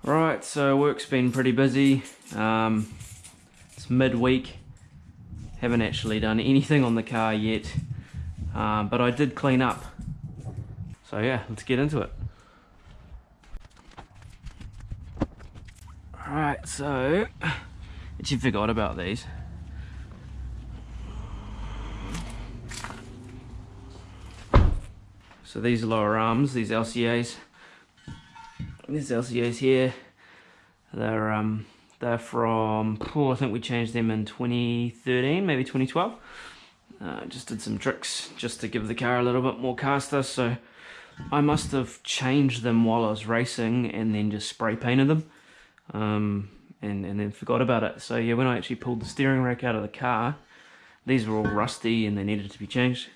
Right, so work's been pretty busy. It's midweek. Haven't actually done anything on the car yet, but I did clean up. So yeah, let's get into it. Alright, so actually forgot about these. So these lower arms, these LCAs. These LCAs here, they're from, I think we changed them in 2013, maybe 2012. Just did some tricks just to give the car a little bit more caster, so I must have changed them while I was racing and then just spray painted them, and then forgot about it. So yeah, when I actually pulled the steering rack out of the car, these were all rusty and they needed to be changed.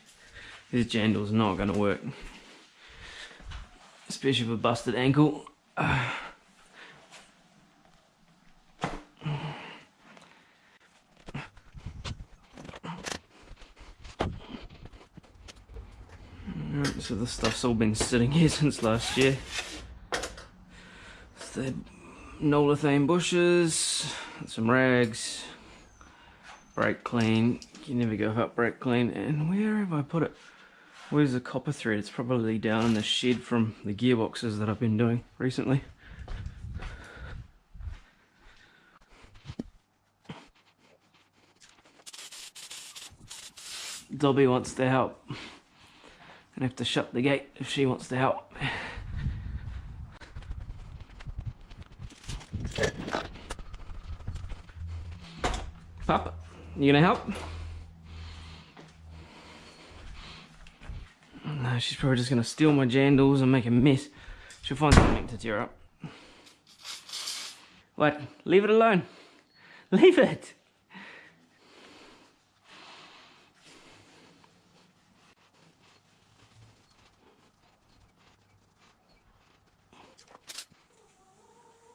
This jandal's not going to work, especially with a busted ankle. Alright, so this stuff's all been sitting here since last year. It's the Nolithane bushes, some rags, brake clean. You never go without brake clean. And where have I put it? Where's the copper thread? It's probably down in the shed from the gearboxes that I've been doing recently. Dobby wants to help. Gonna have to shut the gate if she wants to help. Papa, you gonna help? No, she's probably just gonna steal my jandals and make a mess. She'll find something to tear up. What? Leave it alone. Leave it.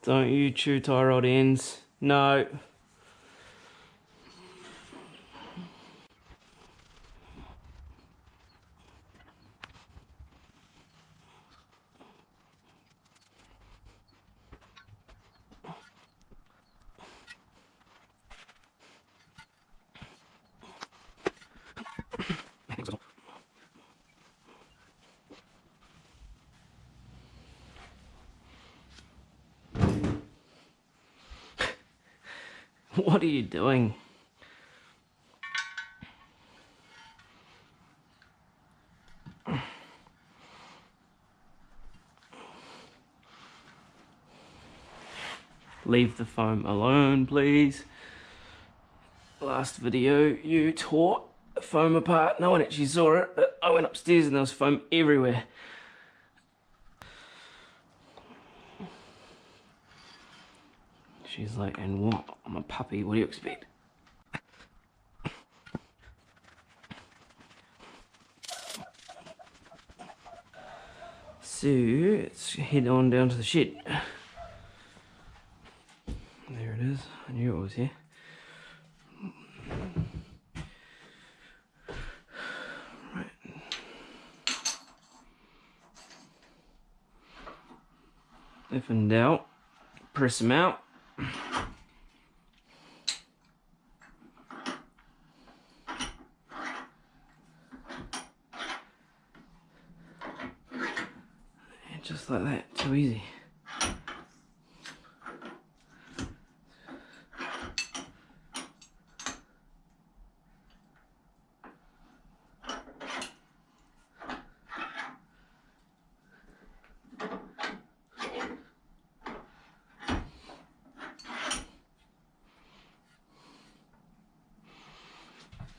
Don't you chew tie rod ends. No. What are you doing? Leave the foam alone, please. Last video you tore the foam apart. No one actually saw it, but I went upstairs and there was foam everywhere. She's like, and what? I'm a puppy, what do you expect? So, let's head on down to the shed. There it is, I knew it was here. Right. If in doubt, press them out. Just like that, too easy.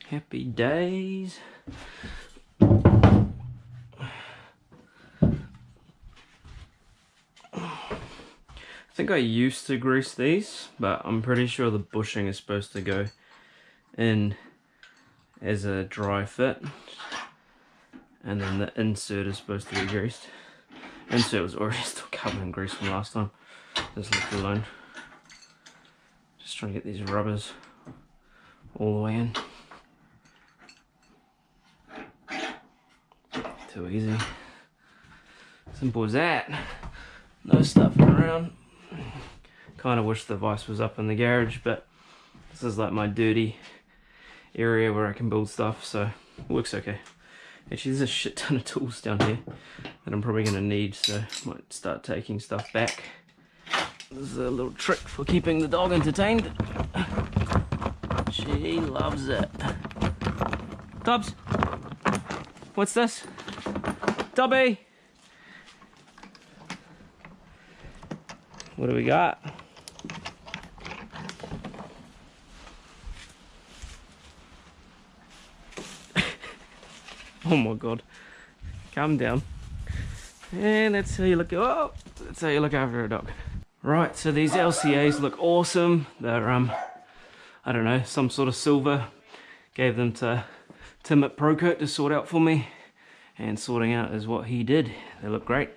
Happy days. I think I used to grease these, but I'm pretty sure the bushing is supposed to go in as a dry fit, and then the insert is supposed to be greased. Insert was already still covered in grease from last time. Just left it alone. Just trying to get these rubbers all the way in. Too easy. Simple as that. No stuffing around. Kind of wish the vise was up in the garage, but this is like my dirty area where I can build stuff, so it works okay. Actually, there's a shit ton of tools down here that I'm probably going to need, so I might start taking stuff back. This is a little trick for keeping the dog entertained. She loves it. Tubbs, what's this? Tubby! What do we got? Oh my god. Calm down. And that's how you look. Oh, that's how you look after a dog. Right, so these LCAs look awesome. They're I don't know, some sort of silver. Gave them to Tim at ProCoat to sort out for me, and sorting out is what he did. They look great.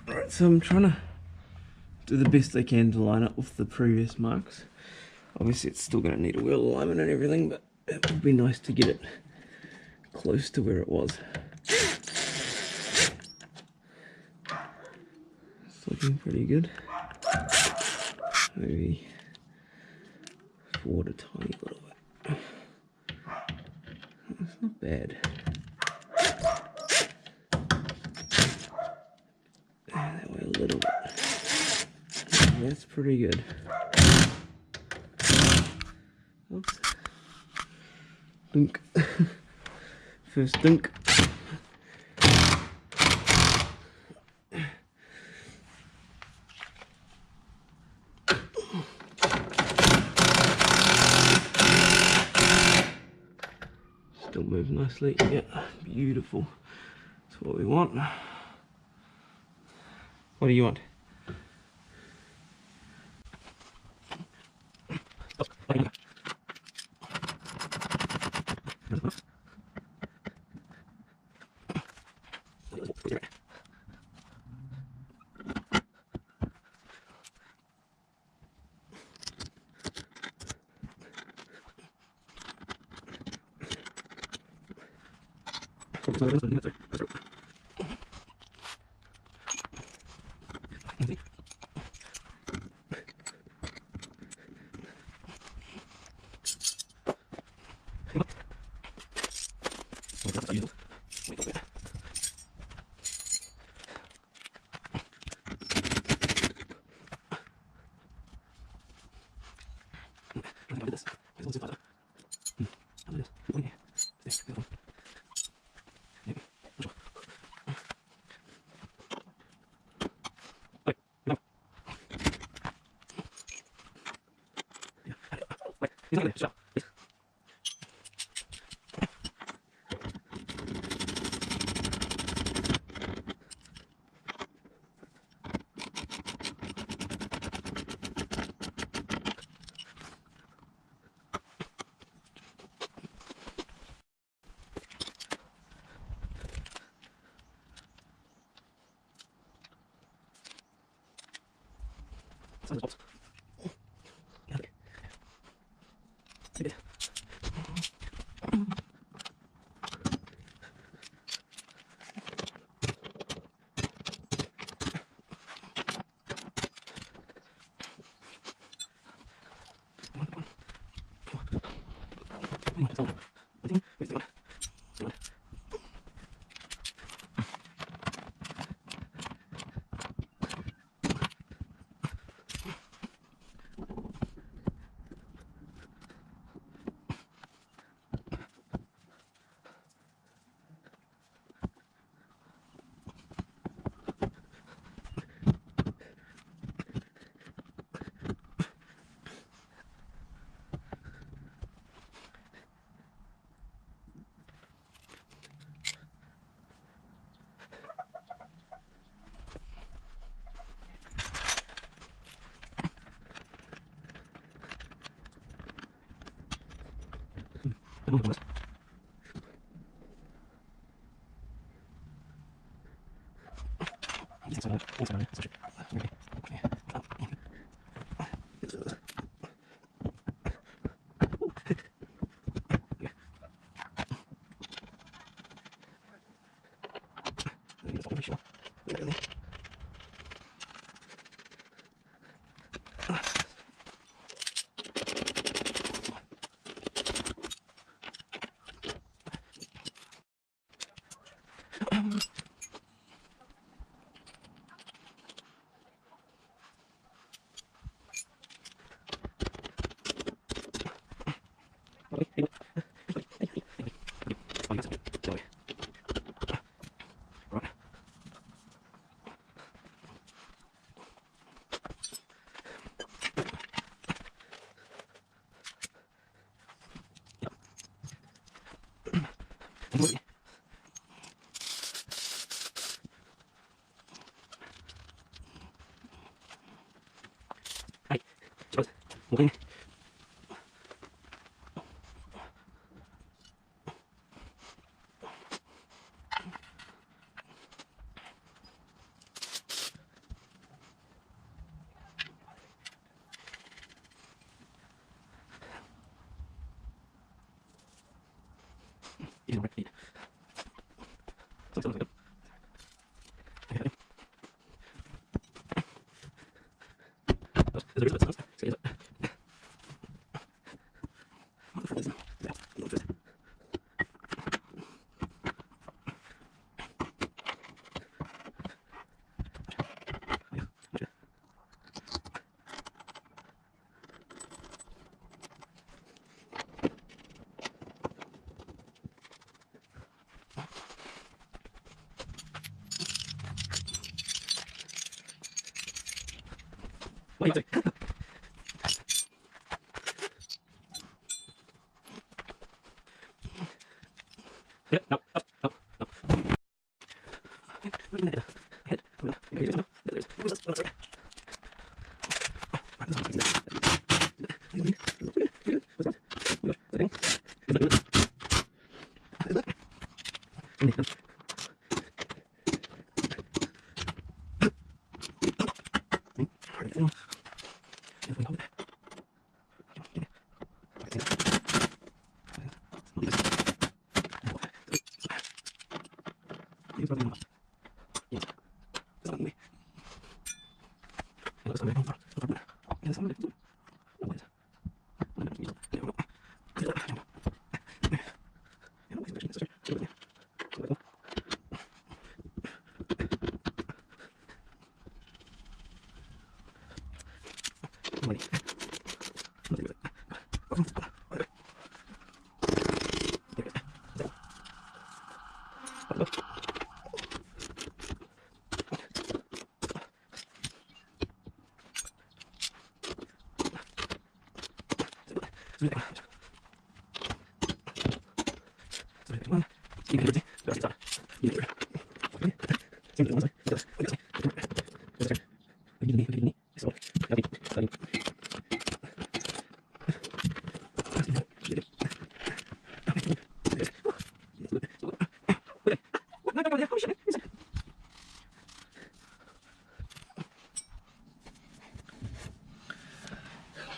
Right, so I'm trying to do the best I can to line up with the previous marks. Obviously it's still going to need a wheel alignment and everything, but it would be nice to get it close to where it was. It's looking pretty good. Maybe forward a tiny little bit. That's not bad. That way a little bit. That's pretty good. Oops. Dunk. First dunk. Still moves nicely. Yeah, beautiful. That's what we want. What do you want?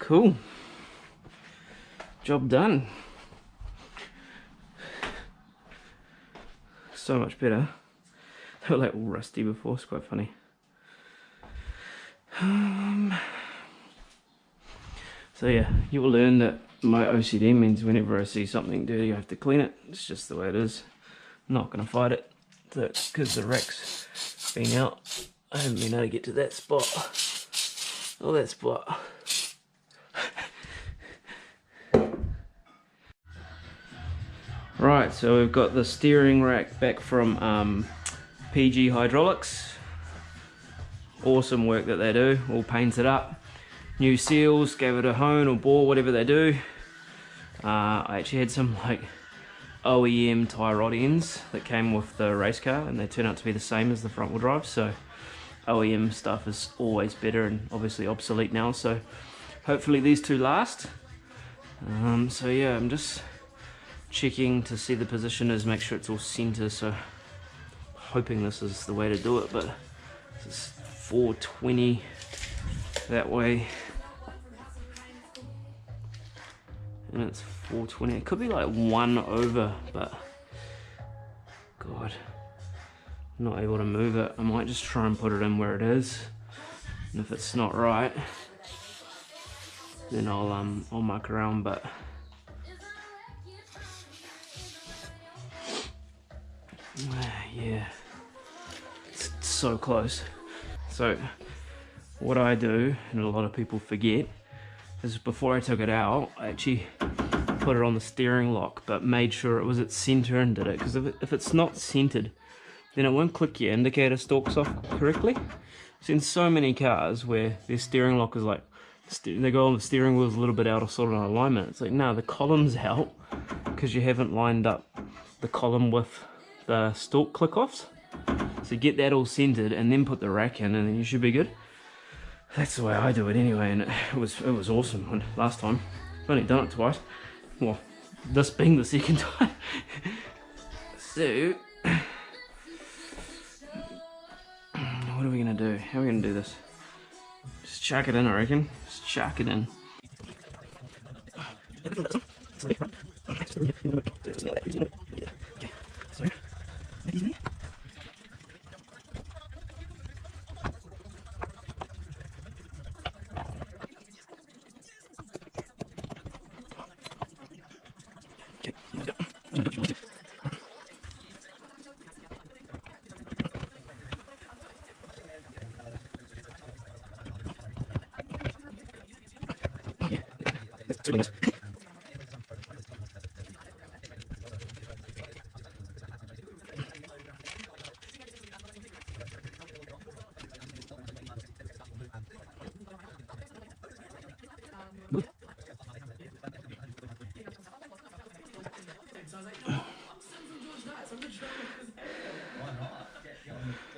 Cool. Job done. So much better. They were like all rusty before, it's quite funny. So yeah, you will learn that my OCD means whenever I see something dirty I have to clean it. It's just the way it is. I'm not going to fight it. Because the rack's been out, I haven't been able to get to that spot. Oh, that spot. Right, so we've got the steering rack back from PG Hydraulics. Awesome work that they do, all painted up. New seals, gave it a hone or bore, whatever they do. I actually had some like OEM tie rod ends that came with the race car, and they turn out to be the same as the front wheel drive, so OEM stuff is always better and obviously obsolete now, so hopefully these two last. So yeah, I'm just checking to see the position is, make sure it's all center, so hoping this is the way to do it, but this is 420 that way and it's 420. It could be like 1 over, but god, I'm not able to move it. I might just try and put it in where it is, and if it's not right then I'll muck around, but yeah, it's so close. So what I do, and a lot of people forget, is before I took it out, I actually put it on the steering lock, but made sure it was at center and did it, because if it's not centered, then it won't click your indicator stalks off correctly. I've seen so many cars where their steering lock is like, they go on the steering wheel's a little bit out of sort of alignment. It's like, no, the column's out because you haven't lined up the column with the stalk click-offs. So get that all centered and then put the rack in, and then you should be good. That's the way I do it anyway, and it was awesome last time. I've only done it twice. Well, this being the second time. So what are we gonna do? How are we gonna do this? Just chuck it in, I reckon. Just chuck it in.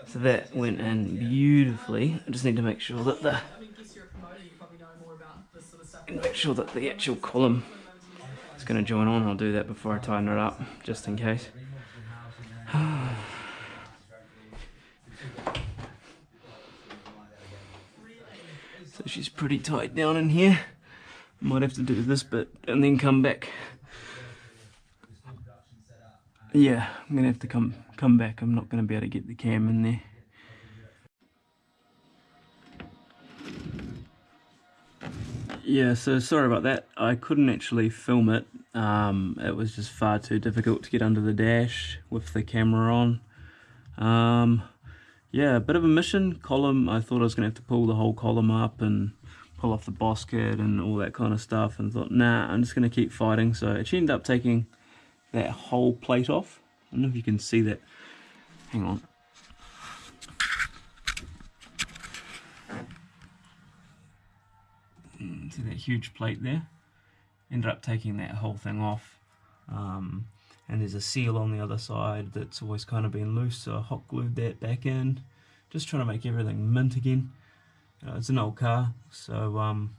So that went in beautifully. I just need to make sure that the actual column is going to join on. I'll do that before I tighten it up, just in case. So she's pretty tight down in here. Might have to do this bit and then come back. Yeah, I'm gonna have to come back. I'm not gonna be able to get the cam in there. Yeah, so sorry about that. I couldn't actually film it. It was just far too difficult to get under the dash with the camera on. Yeah, a bit of a mission. Column, I thought I was gonna have to pull the whole column up and pull off the bosket and all that kind of stuff, and thought, nah, I'm just gonna keep fighting. So I actually ended up taking that whole plate off. I don't know if you can see that. Hang on. See that huge plate there? Ended up taking that whole thing off. And there's a seal on the other side that's always kind of been loose, so I hot glued that back in. Just trying to make everything mint again. It's an old car, so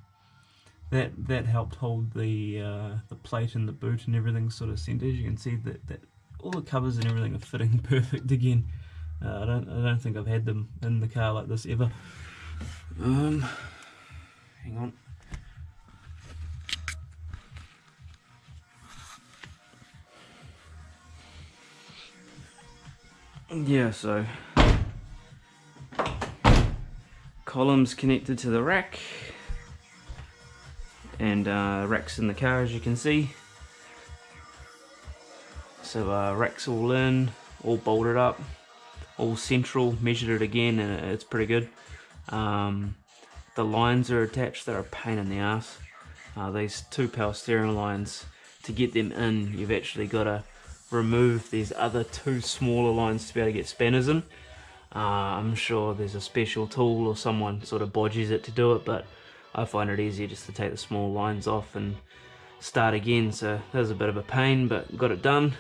that helped hold the plate and the boot and everything sort of centered. You can see that all the covers and everything are fitting perfect again. I don't think I've had them in the car like this ever. Hang on. yeah, so columns connected to the rack, and racks in the car, as you can see. So racks all in, all bolted up, all central. Measured it again, and it's pretty good. The lines are attached. They're a pain in the ass. These 2 power steering lines, to get them in, you've actually got to remove these other 2 smaller lines to be able to get spanners in. I'm sure there's a special tool or someone sort of bodges it to do it, but I find it easier just to take the small lines off and start again. So that was a bit of a pain, but got it done.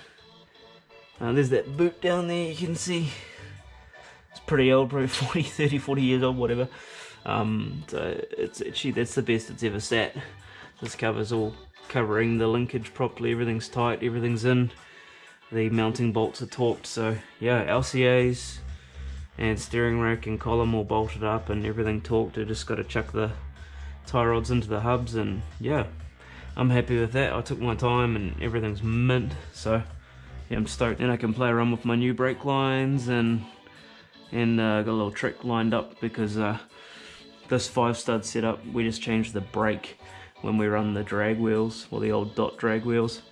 There's that boot down there, you can see. It's pretty old, probably 40 years old, whatever. So it's actually, that's the best it's ever sat. This cover's all covering the linkage properly, everything's tight, everything's in. The mounting bolts are torqued, so yeah, LCAs and steering rack and column all bolted up and everything torqued. I just got to chuck the tie rods into the hubs, and yeah, I'm happy with that. I took my time and everything's mint, so yeah, I'm stoked. And I can play around with my new brake lines, and got a little trick lined up, because this 5-stud setup, we just changed the brake when we run the drag wheels, or the old dot drag wheels.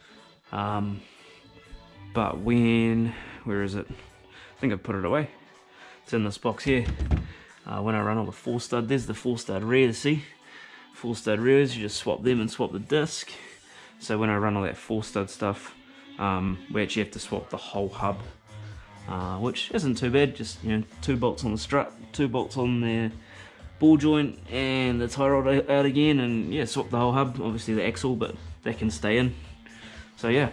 But where is it? I think I put it away. It's in this box here. When I run all the 4-stud, there's the 4-stud rear, see? 4-stud rears, you just swap them and swap the disc. So when I run all that 4-stud stuff, we actually have to swap the whole hub, which isn't too bad. Just 2 bolts on the strut, 2 bolts on the ball joint, and the tie rod out again, and yeah, swap the whole hub. Obviously the axle, but that can stay in. So yeah,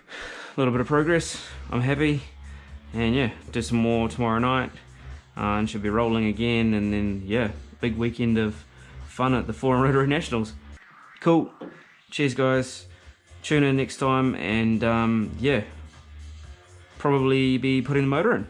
a little bit of progress. I'm happy, and yeah, do some more tomorrow night, and should be rolling again, and then yeah, big weekend of fun at the 4 Rotary Nationals. Cool. Cheers, guys. Tune in next time, and yeah, probably be putting the motor in.